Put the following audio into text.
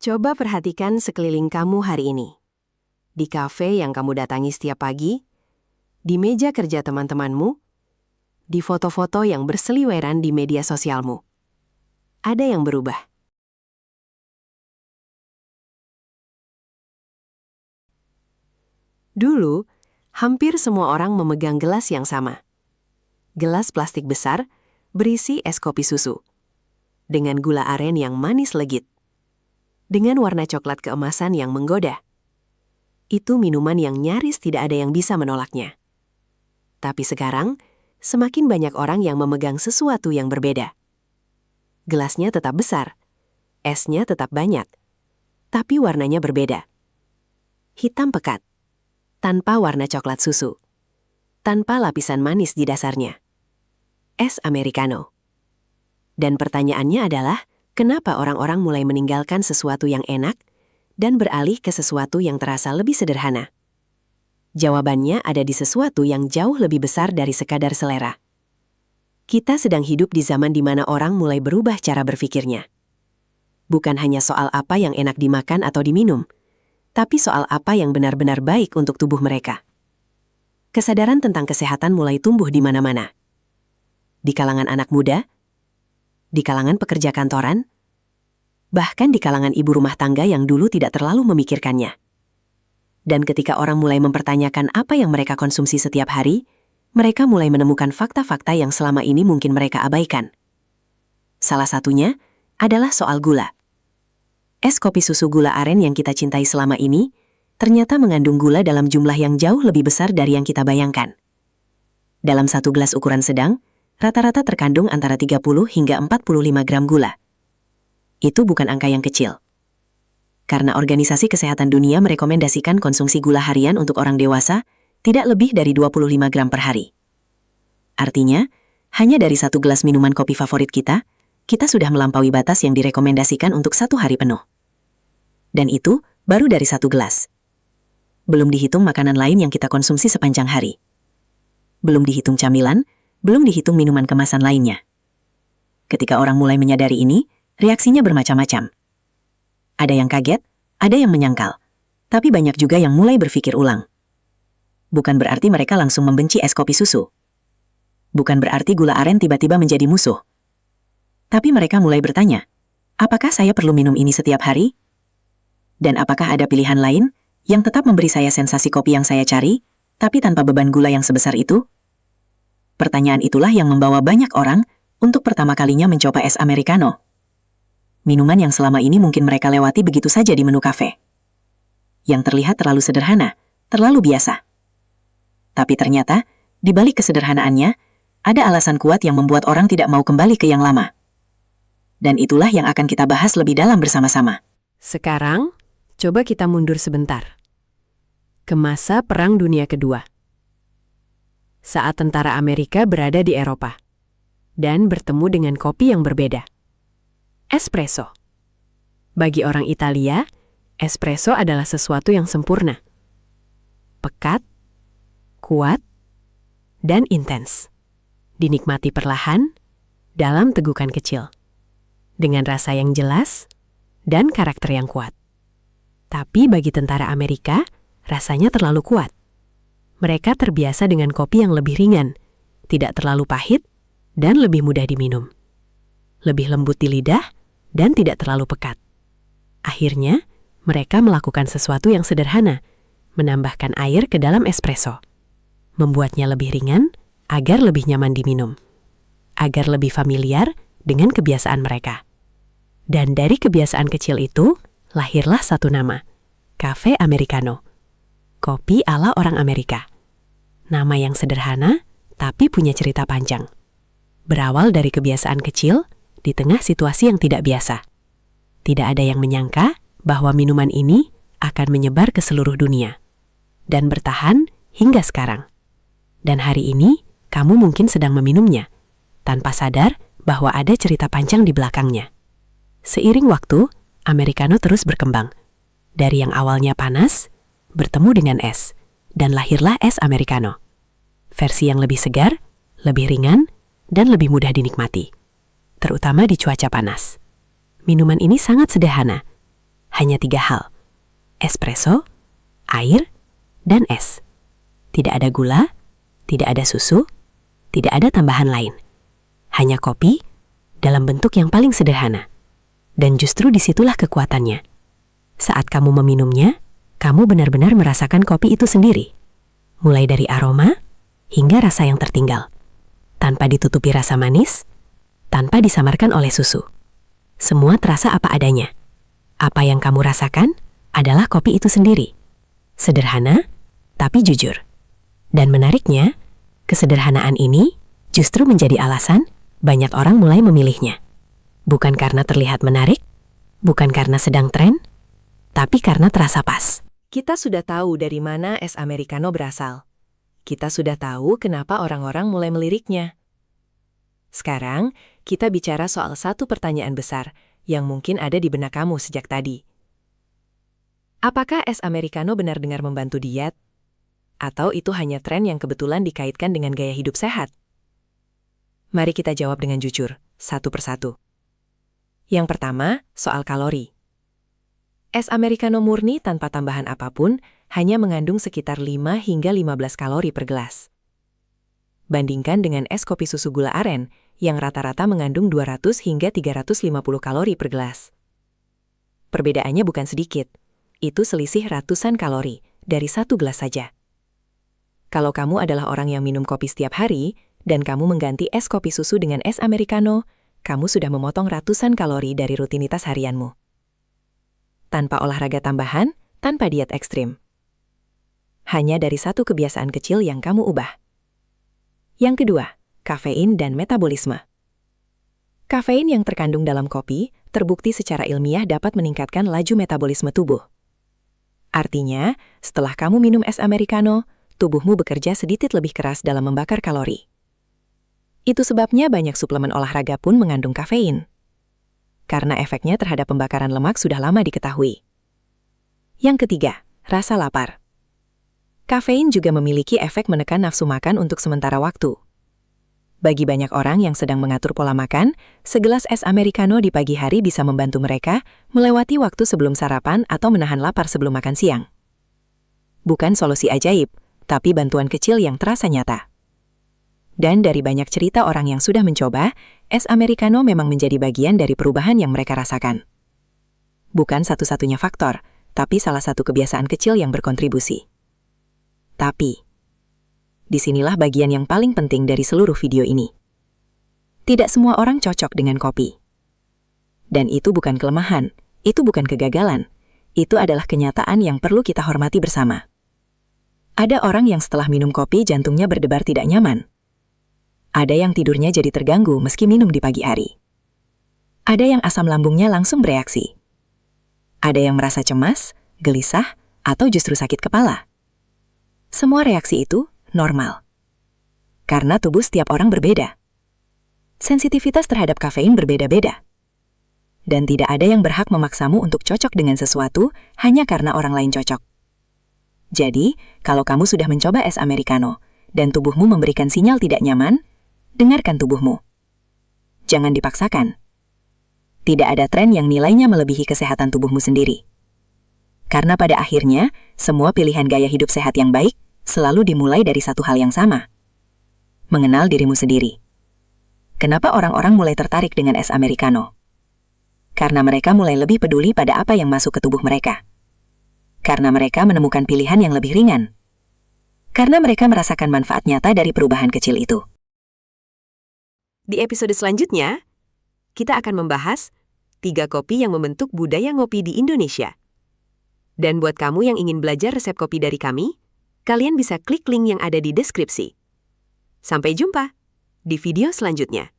Coba perhatikan sekeliling kamu hari ini. Di kafe yang kamu datangi setiap pagi, di meja kerja teman-temanmu, di foto-foto yang berseliweran di media sosialmu. Ada yang berubah. Dulu, hampir semua orang memegang gelas yang sama. Gelas plastik besar berisi es kopi susu, dengan gula aren yang manis legit, dengan warna coklat keemasan yang menggoda. Itu minuman yang nyaris tidak ada yang bisa menolaknya. Tapi sekarang, semakin banyak orang yang memegang sesuatu yang berbeda. Gelasnya tetap besar, esnya tetap banyak, tapi warnanya berbeda. Hitam pekat, tanpa warna coklat susu, tanpa lapisan manis di dasarnya. Es Americano. Dan pertanyaannya adalah, kenapa orang-orang mulai meninggalkan sesuatu yang enak dan beralih ke sesuatu yang terasa lebih sederhana? Jawabannya ada di sesuatu yang jauh lebih besar dari sekadar selera. Kita sedang hidup di zaman di mana orang mulai berubah cara berpikirnya. Bukan hanya soal apa yang enak dimakan atau diminum, tapi soal apa yang benar-benar baik untuk tubuh mereka. Kesadaran tentang kesehatan mulai tumbuh di mana-mana. Di kalangan anak muda, di kalangan pekerja kantoran, bahkan di kalangan ibu rumah tangga yang dulu tidak terlalu memikirkannya. Dan ketika orang mulai mempertanyakan apa yang mereka konsumsi setiap hari, mereka mulai menemukan fakta-fakta yang selama ini mungkin mereka abaikan. Salah satunya adalah soal gula. Es kopi susu gula aren yang kita cintai selama ini ternyata mengandung gula dalam jumlah yang jauh lebih besar dari yang kita bayangkan. Dalam satu gelas ukuran sedang, rata-rata terkandung antara 30 hingga 45 gram gula. Itu bukan angka yang kecil. Karena Organisasi Kesehatan Dunia merekomendasikan konsumsi gula harian untuk orang dewasa tidak lebih dari 25 gram per hari. Artinya, hanya dari satu gelas minuman kopi favorit kita sudah melampaui batas yang direkomendasikan untuk satu hari penuh. Dan itu baru dari satu gelas. Belum dihitung makanan lain yang kita konsumsi sepanjang hari. Belum dihitung camilan, belum dihitung minuman kemasan lainnya. Ketika orang mulai menyadari ini, reaksinya bermacam-macam. Ada yang kaget, ada yang menyangkal, tapi banyak juga yang mulai berpikir ulang. Bukan berarti mereka langsung membenci es kopi susu. Bukan berarti gula aren tiba-tiba menjadi musuh. Tapi mereka mulai bertanya, apakah saya perlu minum ini setiap hari? Dan apakah ada pilihan lain yang tetap memberi saya sensasi kopi yang saya cari, tapi tanpa beban gula yang sebesar itu? Pertanyaan itulah yang membawa banyak orang untuk pertama kalinya mencoba es Americano. Minuman yang selama ini mungkin mereka lewati begitu saja di menu kafe. Yang terlihat terlalu sederhana, terlalu biasa. Tapi ternyata, di balik kesederhanaannya, ada alasan kuat yang membuat orang tidak mau kembali ke yang lama. Dan itulah yang akan kita bahas lebih dalam bersama-sama. Sekarang, coba kita mundur sebentar. Ke masa Perang Dunia Kedua. Saat tentara Amerika berada di Eropa dan bertemu dengan kopi yang berbeda. Espresso. Bagi orang Italia, espresso adalah sesuatu yang sempurna. Pekat, kuat, dan intens. Dinikmati perlahan, dalam tegukan kecil. Dengan rasa yang jelas, dan karakter yang kuat. Tapi bagi tentara Amerika, rasanya terlalu kuat. Mereka terbiasa dengan kopi yang lebih ringan, tidak terlalu pahit, dan lebih mudah diminum. Lebih lembut di lidah, dan tidak terlalu pekat. Akhirnya, mereka melakukan sesuatu yang sederhana, menambahkan air ke dalam espresso. Membuatnya lebih ringan, agar lebih nyaman diminum. Agar lebih familiar dengan kebiasaan mereka. Dan dari kebiasaan kecil itu, lahirlah satu nama, Cafe Americano. Kopi ala orang Amerika. Nama yang sederhana, tapi punya cerita panjang. Berawal dari kebiasaan kecil, di tengah situasi yang tidak biasa. Tidak ada yang menyangka bahwa minuman ini akan menyebar ke seluruh dunia. Dan bertahan hingga sekarang. Dan hari ini, kamu mungkin sedang meminumnya, tanpa sadar bahwa ada cerita panjang di belakangnya. Seiring waktu, Americano terus berkembang. Dari yang awalnya panas, bertemu dengan es, dan lahirlah es Americano. Versi yang lebih segar, lebih ringan, dan lebih mudah dinikmati. Terutama di cuaca panas. Minuman ini sangat sederhana. hanya 3 hal. Espresso, air, dan es. Tidak ada gula, tidak ada susu, tidak ada tambahan lain. Hanya kopi dalam bentuk yang paling sederhana. Dan justru disitulah kekuatannya. Saat kamu meminumnya, kamu benar-benar merasakan kopi itu sendiri. Mulai dari aroma hingga rasa yang tertinggal. Tanpa ditutupi rasa manis, tanpa disamarkan oleh susu. Semua terasa apa adanya. Apa yang kamu rasakan adalah kopi itu sendiri. Sederhana, tapi jujur. Dan menariknya, kesederhanaan ini justru menjadi alasan banyak orang mulai memilihnya. Bukan karena terlihat menarik, bukan karena sedang tren, tapi karena terasa pas. Kita sudah tahu dari mana es americano berasal. Kita sudah tahu kenapa orang-orang mulai meliriknya. Sekarang, kita bicara soal satu pertanyaan besar yang mungkin ada di benak kamu sejak tadi. Apakah es americano benar-benar membantu diet? Atau itu hanya tren yang kebetulan dikaitkan dengan gaya hidup sehat? Mari kita jawab dengan jujur, satu persatu. Yang pertama, soal kalori. Es americano murni tanpa tambahan apapun hanya mengandung sekitar 5 hingga 15 kalori per gelas. Bandingkan dengan es kopi susu gula aren yang rata-rata mengandung 200 hingga 350 kalori per gelas. Perbedaannya bukan sedikit, itu selisih ratusan kalori dari satu gelas saja. Kalau kamu adalah orang yang minum kopi setiap hari dan kamu mengganti es kopi susu dengan es americano, kamu sudah memotong ratusan kalori dari rutinitas harianmu. Tanpa olahraga tambahan, tanpa diet ekstrim. Hanya dari satu kebiasaan kecil yang kamu ubah. Yang kedua, kafein dan metabolisme. Kafein yang terkandung dalam kopi terbukti secara ilmiah dapat meningkatkan laju metabolisme tubuh. Artinya, setelah kamu minum es americano, tubuhmu bekerja sedikit lebih keras dalam membakar kalori. Itu sebabnya banyak suplemen olahraga pun mengandung kafein. Karena efeknya terhadap pembakaran lemak sudah lama diketahui. Yang ketiga, rasa lapar. Kafein juga memiliki efek menekan nafsu makan untuk sementara waktu. Bagi banyak orang yang sedang mengatur pola makan, segelas es americano di pagi hari bisa membantu mereka melewati waktu sebelum sarapan atau menahan lapar sebelum makan siang. Bukan solusi ajaib, tapi bantuan kecil yang terasa nyata. Dan dari banyak cerita orang yang sudah mencoba, es americano memang menjadi bagian dari perubahan yang mereka rasakan. Bukan satu-satunya faktor, tapi salah satu kebiasaan kecil yang berkontribusi. Tapi, disinilah bagian yang paling penting dari seluruh video ini. Tidak semua orang cocok dengan kopi. Dan itu bukan kelemahan, itu bukan kegagalan, itu adalah kenyataan yang perlu kita hormati bersama. Ada orang yang setelah minum kopi jantungnya berdebar tidak nyaman. Ada yang tidurnya jadi terganggu meski minum di pagi hari. Ada yang asam lambungnya langsung bereaksi. Ada yang merasa cemas, gelisah, atau justru sakit kepala. Semua reaksi itu normal. Karena tubuh setiap orang berbeda. Sensitivitas terhadap kafein berbeda-beda. Dan tidak ada yang berhak memaksamu untuk cocok dengan sesuatu hanya karena orang lain cocok. Jadi, kalau kamu sudah mencoba es americano dan tubuhmu memberikan sinyal tidak nyaman, dengarkan tubuhmu. Jangan dipaksakan. Tidak ada tren yang nilainya melebihi kesehatan tubuhmu sendiri. Karena pada akhirnya, semua pilihan gaya hidup sehat yang baik selalu dimulai dari satu hal yang sama. Mengenal dirimu sendiri. Kenapa orang-orang mulai tertarik dengan es americano? Karena mereka mulai lebih peduli pada apa yang masuk ke tubuh mereka. Karena mereka menemukan pilihan yang lebih ringan. Karena mereka merasakan manfaat nyata dari perubahan kecil itu. Di episode selanjutnya, kita akan membahas 3 kopi yang membentuk budaya ngopi di Indonesia. Dan buat kamu yang ingin belajar resep kopi dari kami, kalian bisa klik link yang ada di deskripsi. Sampai jumpa di video selanjutnya.